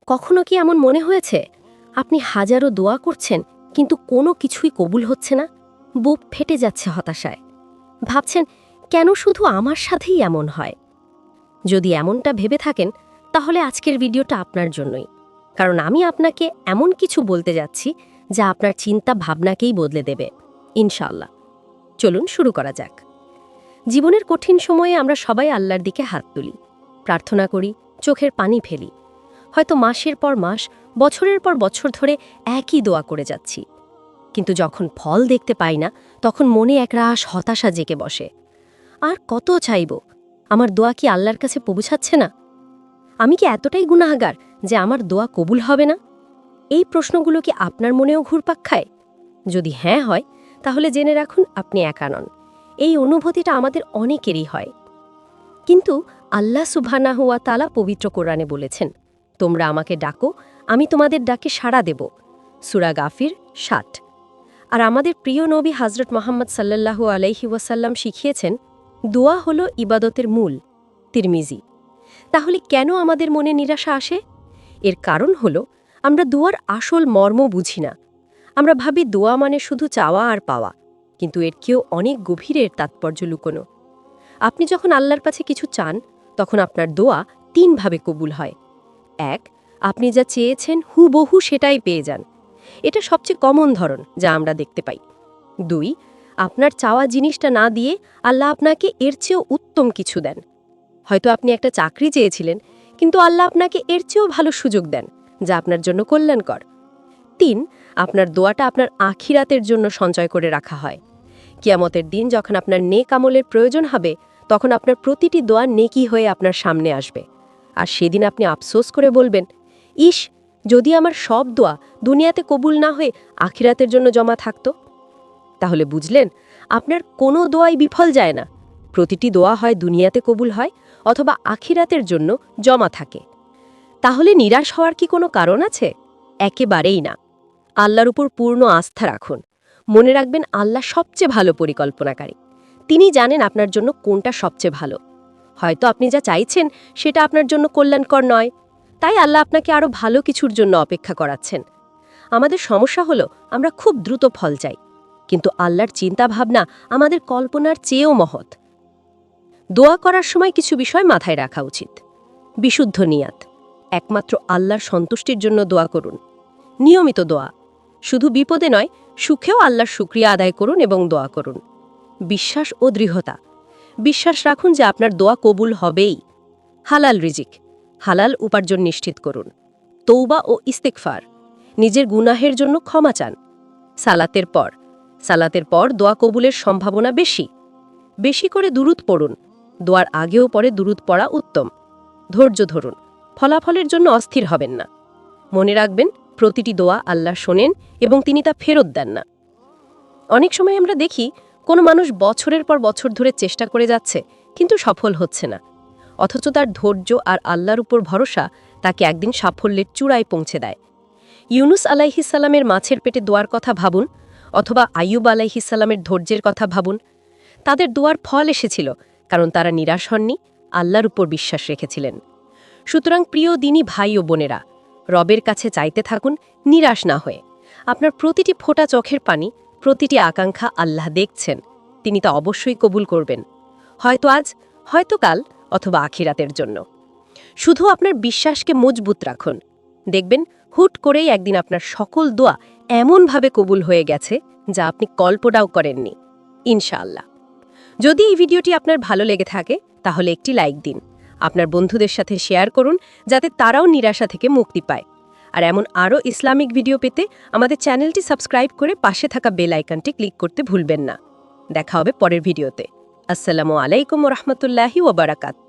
কখনো কি এমন মনে হয়েছে আপনি হাজারো দোয়া করছেন কিন্তু কোনো কিছুই কবুল হচ্ছে না? বুক ফেটে যাচ্ছে হতাশায়। ভাবছেন কেন শুধু আমার সাথেই এমন হয়? যদি এমনটা ভেবে থাকেন তাহলে আজকের ভিডিওটা আপনার জন্যই। কারণ আমি আপনাকে এমন কিছু বলতে যাচ্ছি যা আপনার চিন্তা ভাবনাকেই বদলে দেবে ইনশাআল্লাহ। চলুন শুরু করা যাক। জীবনের কঠিন সময়ে আমরা সবাই আল্লাহর দিকে হাত তুলি, প্রার্থনা করি, চোখের পানি ফেলি। হয়তো মাসের পর মাস, বছরের পর বছর ধরে একই দোয়া করে যাচ্ছি, কিন্তু যখন ফল দেখতে পাই না তখন মনে একরাশ হতাশা জেগে বসে। আর কত চাইব? আমার দোয়া কি আল্লাহর কাছে পৌঁছাচ্ছে না? আমি কি এতটাই গুনাহগার যে আমার দোয়া কবুল হবে না? এই প্রশ্নগুলো কি আপনার মনেও ঘুরপাক খায়? যদি হ্যাঁ হয়, তাহলে জেনে রাখুন আপনি একা নন। এই অনুভূতিটা আমাদের অনেকেরই হয়। কিন্তু আল্লাহ সুবহানাহু ওয়া তাআলা পবিত্র কোরআনে বলেছেন, তোমরা আমাকে ডাকো, আমি তোমাদের ডাকে সাড়া দেব। সূরা গাফির ৭। আর আমাদের প্রিয় নবী হযরত মুহাম্মদ সাল্লাল্লাহু আলাইহি ওয়াসাল্লাম শিখিয়েছেন, দোয়া হলো ইবাদতের মূল। তিরমিজি। তাহলে কেন আমাদের মনে নিরাশা আসে? এর কারণ হলো আমরা দোয়ার আসল মর্ম বুঝি না। আমরা ভাবি দোয়া মানে শুধু চাওয়া আর পাওয়া, কিন্তু এর কেউ অনেক গভীরের তাৎপর্য লুকোনো। আপনি যখন আল্লাহর কাছে কিছু চান, তখন আপনার দোয়া ৩ ভাবে কবুল হয়। ১. আপনি যা চেয়েছেন হুবহু সেটাই পেয়ে যান। এটা সবচেয়ে কমন ধরন যা আমরা দেখতে পাই। ২. আপনার চাওয়া জিনিসটা না দিয়ে আল্লাহ আপনাকে এর চেয়েও উত্তম কিছু দেন। হয়তো আপনি একটা চাকরি চেয়েছিলেন, কিন্তু আল্লাহ আপনাকে এর চেয়েও ভালো সুযোগ দেন, যা আপনার জন্য কল্যাণকর। ৩. আপনার দোয়াটা আপনার আখিরাতের জন্য সঞ্চয় করে রাখা হয়। কিয়ামতের দিন যখন আপনার নেক আমলের প্রয়োজন হবে, তখন আপনার প্রতিটি দোয়া নেকি হয়ে আপনার সামনে আসবে। আর সেদিন আপনি আফসোস করে বলবেন, ইস, যদি আমার সব দোয়া দুনিয়াতে কবুল না হয়ে আখিরাতের জন্য জমা থাকতো। তাহলে বুঝলেন, আপনার কোনো দোয়াই বিফল যায় না। প্রতিটি দোয়া হয় দুনিয়াতে কবুল হয় অথবা আখিরাতের জন্য জমা থাকে। তাহলে নিরাশ হওয়ার কি কোনো কারণ আছে? একেবারেই না। আল্লাহর উপর পূর্ণ আস্থা রাখুন। মনে রাখবেন, আল্লাহ সবচেয়ে ভালো পরিকল্পনাকারী। তিনি জানেন আপনার জন্য কোনটা সবচেয়ে ভালো। হয়তো আপনি যা চাইছেন সেটা আপনার জন্য কল্যাণকর নয়, তাই আল্লাহ আপনাকে আরও ভালো কিছুর জন্য অপেক্ষা করাচ্ছেন। আমাদের সমস্যা হলো আমরা খুব দ্রুত ফল চাই, কিন্তু আল্লাহর চিন্তা ভাবনা আমাদের কল্পনার চেয়েও মহৎ। দোয়া করার সময় কিছু বিষয় মাথায় রাখা উচিত। বিশুদ্ধ নিয়াত। একমাত্র আল্লাহর সন্তুষ্টির জন্য দোয়া করুন। নিয়মিত দোয়া। শুধু বিপদে নয়, সুখেও আল্লাহর শুকরিয়া আদায় করুন এবং দোয়া করুন। বিশ্বাস ও দৃঢ়তা। বিশ্বাস রাখুন যে আপনার দোয়া কবুল হবেই। হালাল রিজিক। হালাল উপার্জন নিশ্চিত করুন। তৌবা ও ইস্তেগফার। নিজের গুনাহের জন্য ক্ষমা চান। সালাতের পর দোয়া কবুলের সম্ভাবনা বেশি। বেশি করে দুরূদ পড়ুন। দোয়ার আগেও পরে দুরূদ পড়া উত্তম। ধৈর্য ধরুন। ফলাফলের জন্য অস্থির হবেন না। মনে রাখবেন, প্রতিটি দোয়া আল্লাহ শোনেন এবং তিনি তা ফেরত দেন না। অনেক সময় আমরা দেখি কোনো মানুষ বছরের পর বছর ধরে চেষ্টা করে যাচ্ছে, কিন্তু সফল হচ্ছে না। অথচ তার ধৈর্য আর আল্লাহর উপর ভরসা তাকে একদিন সাফল্যের চূড়ায় পৌঁছে দেয়। ইউনুস আলাইহিসসালামের মাছের পেটে দোয়ার কথা ভাবুন, অথবা আইয়ুব আলাইহিসসালামের ধৈর্যের কথা ভাবুন। তাদের দোয়ার ফল এসেছিল কারণ তারা নিরাশ হননি, আল্লাহর উপর বিশ্বাস রেখেছিলেন। সুতরাং প্রিয় দিনী ভাই ও বোনেরা, রবের কাছে চাইতে থাকুন, নিরাশ না হয়ে। আপনার প্রতিটি ফোঁটা চোখের পানি, প্রতিটি আকাঙ্ক্ষা আল্লাহ দেখছেন। তিনি তা অবশ্যই কবুল করবেন। হয়তো আজ, হয়তো কাল, অথবা আখিরাতের জন্য। শুধু আপনার বিশ্বাসকে মজবুত রাখুন। দেখবেন, হুট করেই একদিন আপনার সকল দোয়া এমনভাবে কবুল হয়ে গেছে যা আপনি কল্পনাও করেননি, ইনশাআল্লাহ। যদি এই ভিডিওটি আপনার ভালো লেগে থাকে, তাহলে একটি লাইক দিন। আপনার বন্ধুদের সাথে শেয়ার করুন, যাতে তারাও নিরাশা থেকে মুক্তি পায়। আর এমন আরও ইসলামিক ভিডিও পেতে আমাদের চ্যানেলটি সাবস্ক্রাইব করে পাশে থাকা বেল আইকনটি ক্লিক করতে ভুলবেন না। দেখা হবে পরের ভিডিওতে। আসসালামু আলাইকুম ওয়া রাহমাতুল্লাহি ওয়া বারাকাতুহু।